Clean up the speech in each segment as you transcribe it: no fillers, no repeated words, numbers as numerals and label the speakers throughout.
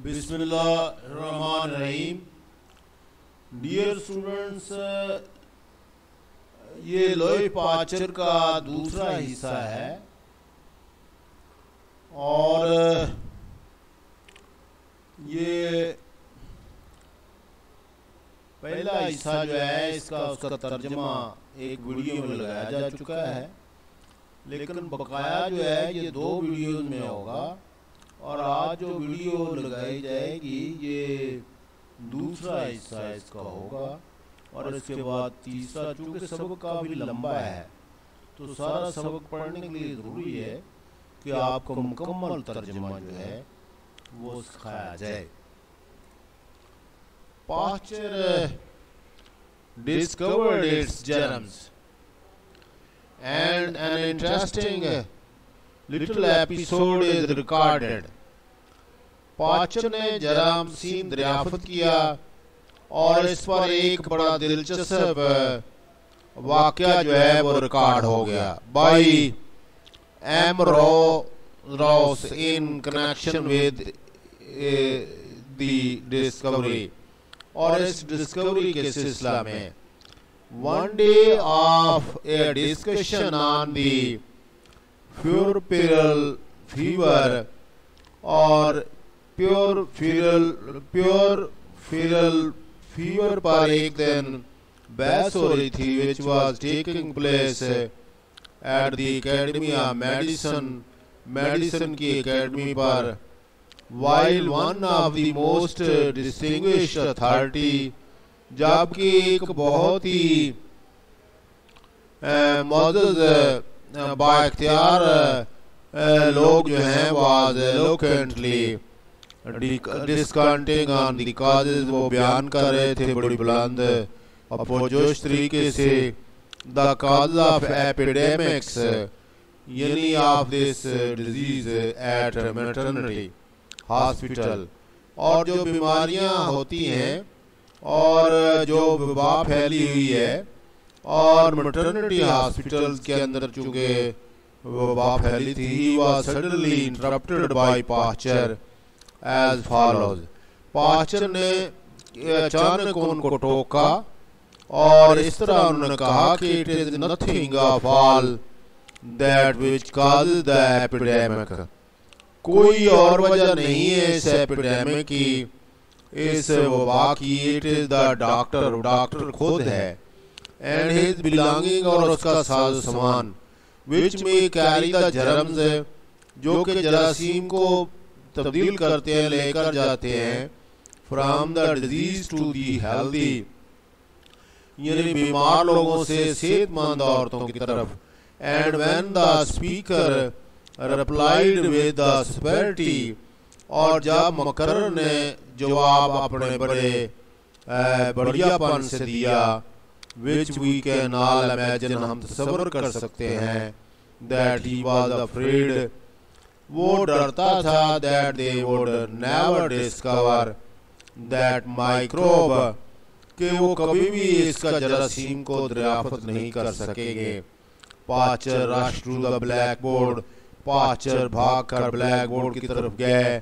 Speaker 1: बिस्मिल्लाहिर्रहमानिर्रहीम। Dear students, ये लोई पाचर का दूसरा हिस्सा है और ये पहला हिस्सा जो है इसका उसका तर्जमा एक वीडियो में लगाया जा चुका है, लेकिन बकाया जो है ये 2 वीडियोस में होगा और आज जो वीडियो लगाई जाएगी ये दूसरा हिस्सा इसका होगा और इसके बाद तीसरा। चूँकि सबक काफ़ी लंबा है तो सारा सबक पढ़ने के लिए ज़रूरी है कि आपको मुकम्मल तर्जुमा जो है वो सिखाया जाए। Pasteur discovered its germs and an interesting little episode is recorded. Pasteur ने जरासीम दरियाफ्त किया और इस पर एक बड़ा दिलचस्प वाकया जो है वो रिकॉर्ड हो गया। By M Ross in connection with the discovery, और इस डिस्कवरी के सिलसिला में one day of a discussion on the puerperal fever और puerperal फीवर पर एक दिन बहस हो रही थी which was taking place at the Academy of medicine की एकेडमी पर, while one of the most distinguished authority, जबकि एक बहुत ही मौजूद बाइख्तियार लोग जो हैं was eloquently discounting on the causes, वो बयान कर रहे थे बड़ी बुलंद और पुरजोश तरीके से the cause of epidemics, यानी of this disease at maternity hospital, और जो बीमारियां होती हैं और जो वबा फैली हुई है और मैटरनिटी हॉस्पिटल के अंदर चूंकि वबा फैली थी, he was suddenly interrupted by Pasteur as follows. Pasteur ने अचानक उनको टोका और इस तरह उन्होंने कहा कि it is nothing of all that which causes the epidemic, कोई और वजह नहीं है इस एपिडेमिक की, इस वबा की, इट इज द डॉक्टर खुद है, एंड हिज बिलोंगिंग, और उसका साज सामान, विच में कैरी द जर्म्स, जो कि जरासीम को तब्दील करते हैं, लेकर जाते हैं, from the disease to the healthy, यानी बीमार लोगों से सेहतमंद औरतों की तरफ। And when the speaker replied with the severity, और जब मुकर्रर ने जवाब अपने बड़े बढ़ियापन से दिया, which we can all imagine, हम तसव्वुर कर सकते हैं, that he was afraid, वो डरता था, that they would never discover that microbe, कि वो कभी भी इसका जरासीम को दरियाफ्त नहीं कर सकेंगे। Pasteur rush to the blackboard, Pasteur भाग कर ब्लैक बोर्ड की तरफ गए,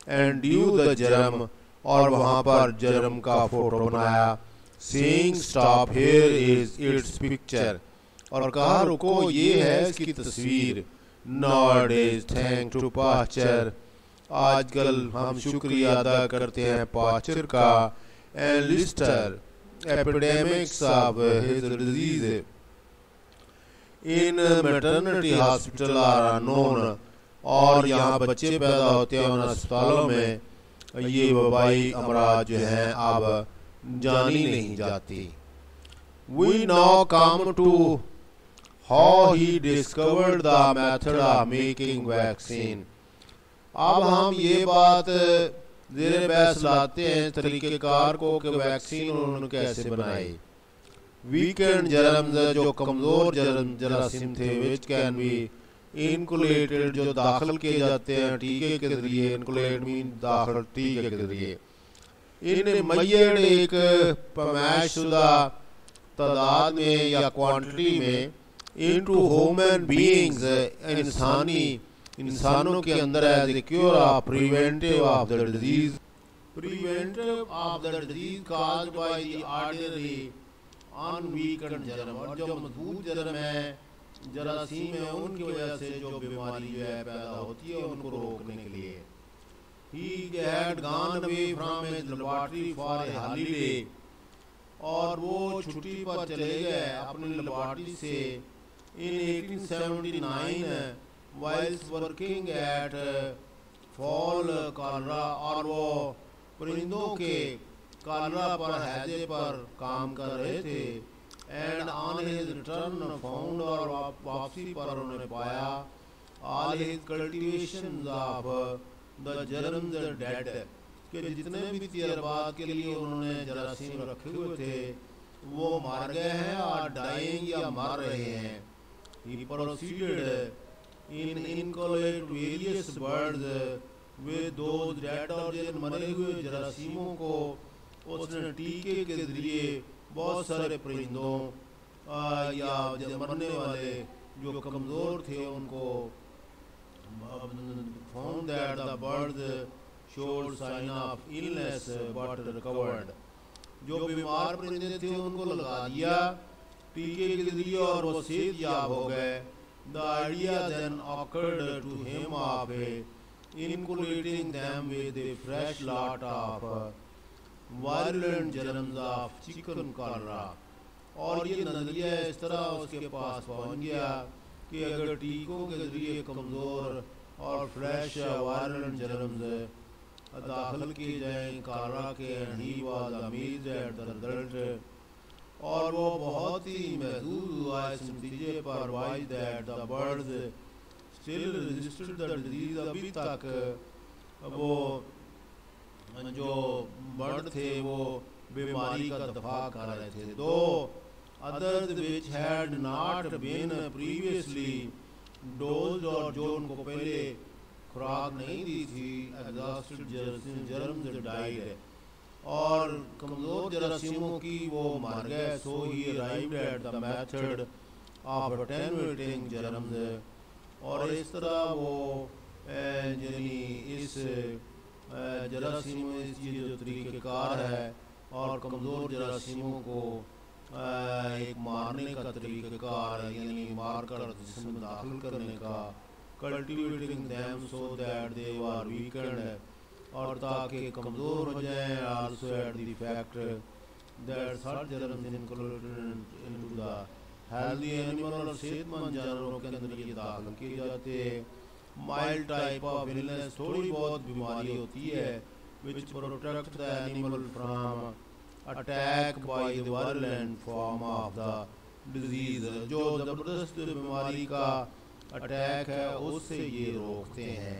Speaker 1: एंड ड्यू द जर्म, और वहां पर जर्म का फोटो बनाया, saying stop here is it's picture, और कहा रुको ये है इसकी तस्वीर। नाउअडेज थैंक टू पास्चर, आजकल हम शुक्रिया अदा करते हैं पास्चर का, and Lister epidemics of his disease in maternity hospital are unknown, और यहाँ बच्चे पैदा होते हैं उन अस्पतालों में, ये वबाई अमराज जो हैं अब जानी नहीं जाती। We now come to how he discovered the method of making vaccine. अब हम ये बात ज़ेरे बहस लाते हैं तरीक़ेकार को कि वैक्सीन उन्होंने कैसे बनाई। वीकेंड जर्म्स, जो कमज़ोर जरासीम थे, विच कैन बी इनकुलेटेड, जो दाखिल किए जाते हैं टीके के जरिए, इनकुलेट मीन दाखिल टीके के जरिए, इन मय्यड एक पैमाइशुदा तादाद में या क्वांटिटी में, इनटू ह्यूमन बीइंग्स, इंसानों के अंदर, as a cure of preventive of the disease, preventive of the disease caused by the ordinary unweakened germ, और जो मजबूत जर्म है जरासीम है उनकी वजह से जो बीमारी जो है पैदा होती है उनको रोकने के लिए he had gone away from his laboratory for a holiday, और वो छुट्टी पर चले गए अपनी लेबॉर्टरी से in 1879 whilst working at fall cholera, और वो परिंदों के कॉलरा पर हैजे पर काम कर रहे थे and on his return found, और वापसी पर उन्होंने पाया all his cultivations of the germs are dead, कि जितने भी तजर्बात के लिए उन्होंने जरासीम रखे हुए थे वो मर गए हैं और डाइंग या मर रहे हैं। He proceeded in inculate various birds with those dead, और जिन मरे हुए जरासीमों को उसने टीके के जरिए बहुत सारे परिंदों या मरने वाले जो कमज़ोर थे उनको found that the birds showed sign of illness but recovered, जो बीमार परिंदे थे उनको लगा दिया टीके के जरिए और वो सेहतयाब हो गए। The idea then occurred to him of inoculating them with a fresh lot of virulent germs of chicken cholera, और ये नजरिया इस तरह उसके पास पहुंच गया कि अगर टीकों के जरिए कमज़ोर और फ्रेश वायरलेंट जर्म्स दाखिल किए जाएँ कॉलरा के, and he was amazed at the result, और वो बहुत ही महसूस हुआ इस नतीजे पर wise that the birds still resisted the disease, अभी तक वो जो बर्ड थे वो बीमारी का दफा कर रहे थे। Two others which had not been previously dosed, और जो उनको पहले खुराक नहीं दी थी एग्जॉस्टेड जर्म्स डाइड, और कमज़ोर जरासीमों की वो मर गए। So he arrived at the method of attenuating germs, और इस तरह वो यानी इस जरासीम इस जो तरीक़ेकार है और कमज़ोर जरासीमों को एक मारने का तरीक़ेकार यानी मार कर जिस्म में दाखिल करने का, cultivating them so that they are weakened, और ताकि कमज़ोर हो जाएं। Also at the fact that सर्च germs included into the healthy animal, और सेहतमंद जानवरों के अंदर ये दाखिल किए जाते हैं। माइल्ड टाइप ऑफ इलनेस, थोड़ी बहुत बीमारी होती है विच protect the animal from attack by the violent form of the disease, जो ज़बरदस्त बीमारी का अटैक है उससे ये रोकते हैं।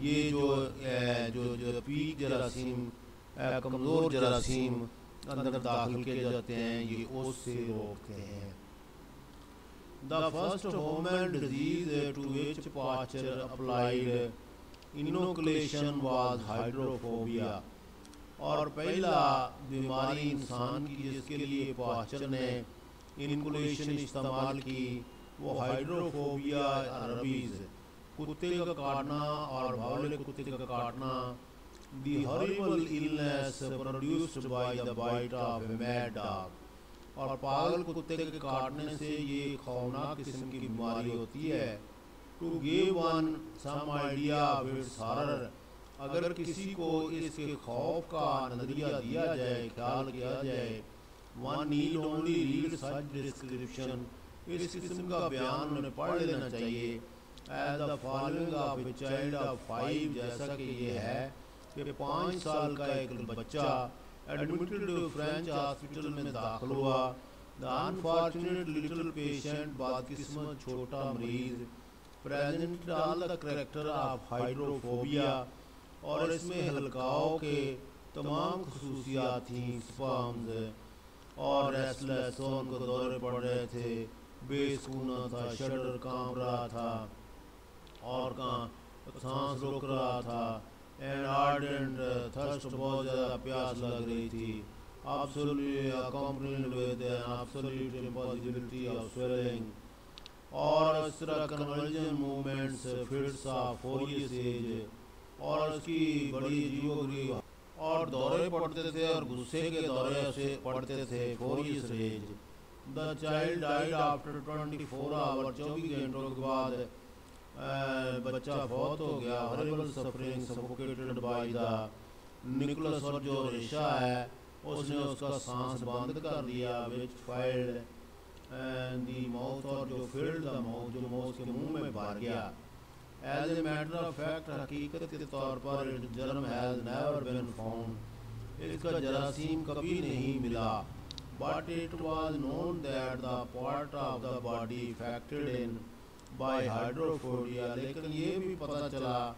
Speaker 1: ये जो पीक जरासीम कमज़ोर जरासीम अंदर दाखिल किए जाते हैं ये उससे रोकते हैं। The first human disease to which Pasteur applied inoculation was hydrophobia, और पहला बीमारी इंसान की जिसके लिए पास्चर ने इनकुलेशन इस्तेमाल की वो हाइड्रोफोबिया अरबीज, कुत्ते का काटना और भावले कुत्ते का काटना, the horrible illness produced by the bite of a mad dog, और पागल कुत्ते के काटने से ये खौफनाक किस्म की बीमारी होती है। To give one some idea of its horror, अगर किसी को इसके खौफ का नजरिया दिया जाए, ख्याल किया जाए, one need only read such description, इस किस्म का बयान उन्हें पढ़ लेना चाहिए। As the following of a child of 5, जैसा कि ये है कि 5 साल का एक बच्चा एडमिटेड फ्रेंच हॉस्पिटल में दाखिल हुआ। द अनफॉर्चुनेट लिटिल पेशेंट, बदकिस्मत छोटा मरीज, present all the character of hydrophobia, और इसमें हल्काओं के तमाम खसूसियात थी। स्पाम्स और रेस्टलेस, उनको दौरे पड़ रहे थे, बेसुकूना था, शडर कांप रहा था और सांस रोक रहा था, एंड आर्डेंट थर्स्ट, बहुत ज़्यादा प्यास लग रही थी। absolutely accompanied with an absolute impossibility of swelling, और इस तरह conversion movements, fits of furious rage, और उसकी बड़ी अजीबोगरीब और दौरे पड़ते थे और गुस्से के दौरे से पड़ते थे। Furious rage. The child died after 24 hour, 24 घंटों के बाद बच्चा फौत हो गया। Horrible suffering, suffocated by the Nicholas, और जो रेशा है उसने उसका सांस बंद कर दिया। विच फाइल्ड दी माउथ, और जो फिल्ड द माउथ, जो माउथ के मुंह में भर गया। As a matter of fact, हकीकत के तौर पर it germ has never been found, इसका जरासीम कभी नहीं मिला। But it was known that the part of the body affected in by hydrophobia, लेकिन ये भी पता चला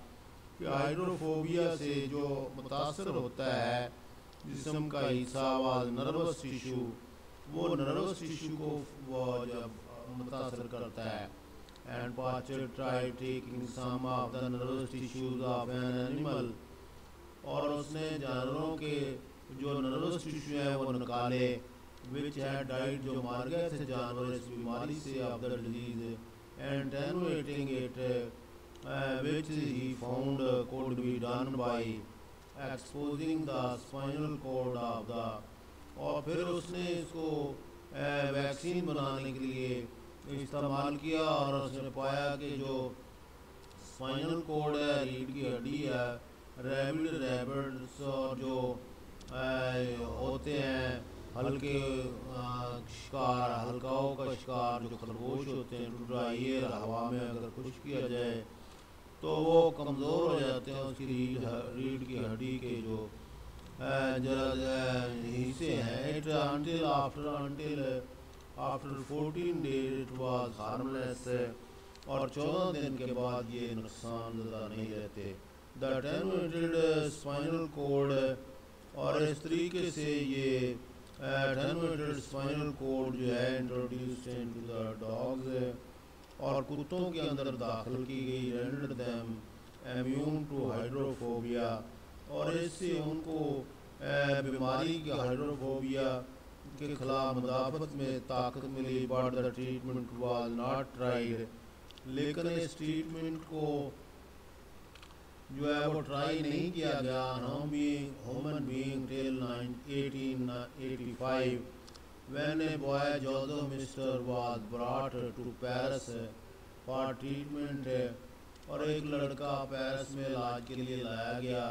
Speaker 1: कि हाइड्रोफोबिया से जो मुतासर होता है जिस्म का हिस्सा वाज नर्वस टिश्यू, वो नर्वस टिश्यू को वो जब मुतासर करता है। And Pasteur tried taking some of the nervous tissues of an animal, और उसने जानवरों के जो नर्वस टिश्यू है वो निकाले। विच हैड डाइड, जो मार गए थे जानवर इस बीमारी से, of the disease, and attenuating it which he found could be done by exposing the spinal cord of the, और फिर उसने इसको वैक्सीन बनाने के लिए इस्तेमाल किया। और उसने पाया कि जो स्पाइनल कोड है, रीढ़ की हड्डी है, रैबिट्स और जो होते हैं हल्के शिकार, हल्काओं का शिकार, जो खरगोश होते हैं, ड्राई एयर, हवा में अगर खुश किया जाए तो वो कमज़ोर हो जाते हैं। उसकी रीढ़ की हड्डी के जो जरा हिस्से हैं। It until after 14 days it was harmless, और 14 दिन के बाद ये नुकसानदा नहीं रहते। द टेनुएटेड स्पाइनल कोड, और इस तरीके से ये टेनुएटेड स्पाइनल कोड जो है इंट्रोड्यूस्ड इनटू द डॉग्स, और कुत्तों के अंदर दाखिल की गई। Rendered them immune to hydrophobia, और इससे उनको बीमारी के हाइड्रोफोबिया के खिलाफ मुदाफ़त में ताकत मिली। But the treatment was not tried, लेकिन इस ट्रीटमेंट को जो है वो ट्राई नहीं किया गया। Human being till 1885 when a boy Joseph Mister was brought to Paris for treatment, और एक लड़का पेरिस में इलाज के लिए लाया गया।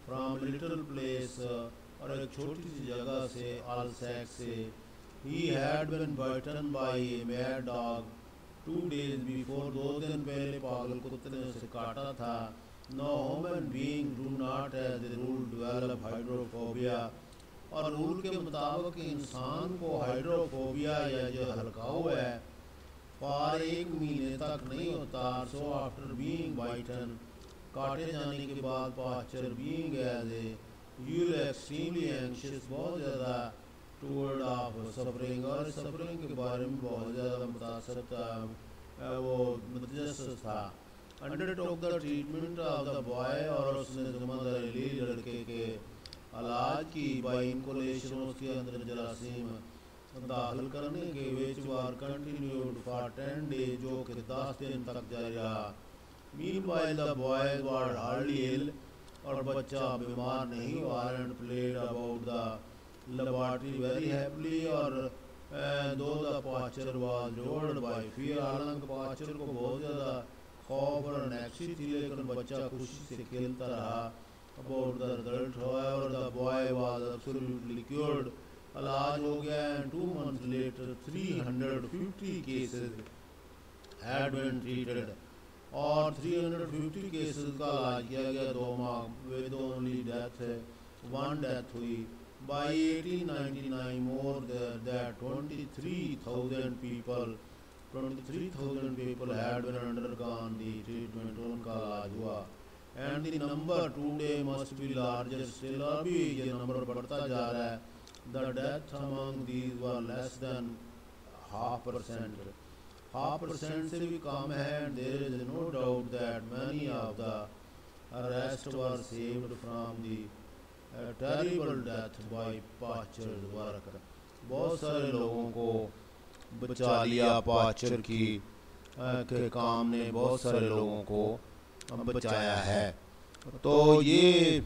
Speaker 1: फ्रॉम लिटिल प्लेस, और एक छोटी सी जगह से, अल्सैक्स से। He had been bitten by a mad dog 2 days before, 2 दिन पहले पागल कुत्ते ने उसे काटा था। No human being do not as a rule develop hydrophobia, और रूल के मुताबिक इंसान को हाइड्रोफोबिया या जो हल्काव है फॉर 1 महीने तक नहीं होता। सो आफ्टर बीइंग बाइटन, काटे जाने के बाद, Pasteur being as a rule extremely anxious, बहुत ज़्यादा टूवर्ड ऑफ सफरिंग, और सफरिंग के बारे में बहुत ज़्यादा मुतासर था, वो मुतजस्सिस था। Undertook the treatment of the boy, और उसने जिम्मेदारी ली लड़के के इलाज की। बाई इनकोलेशन, उसके अंदर जरासीम दाखिल करने के। Which was continued for 10 days, जो कि 10 दिन तक जारी रहा। Meanwhile the boys were hardly ill, और बच्चा बीमार नहीं हुआ। And played about the laboratory very happily, और though the Pasteur was rolled by fear, हालांकि पास्चर को बहुत ज़्यादा खौफ और नेक्सी थी, लेकिन बच्चा खुशी से खेलता रहा। About the result, however, the boy was absolutely cured. इलाज हो गया। And 2 months later 350 cases had been treated, और 350 cases का इलाज किया गया 2 माह, with only death, 1 death हुई। By 1899 more than 23,000 people had been undergone the treatment, उनका इलाज हुआ। And the number today must be larger still, अभी ये नंबर बढ़ता जा रहा है। The death among these were less than 0.5%, 0.5% से भी कम है। And there is no doubt that many of the rest were saved from the terrible death by Pasteur's work, बहुत सारे लोगों को बचा लिया पास्चर की के काम ने, बहुत सारे लोगों को बचाया है। तो ये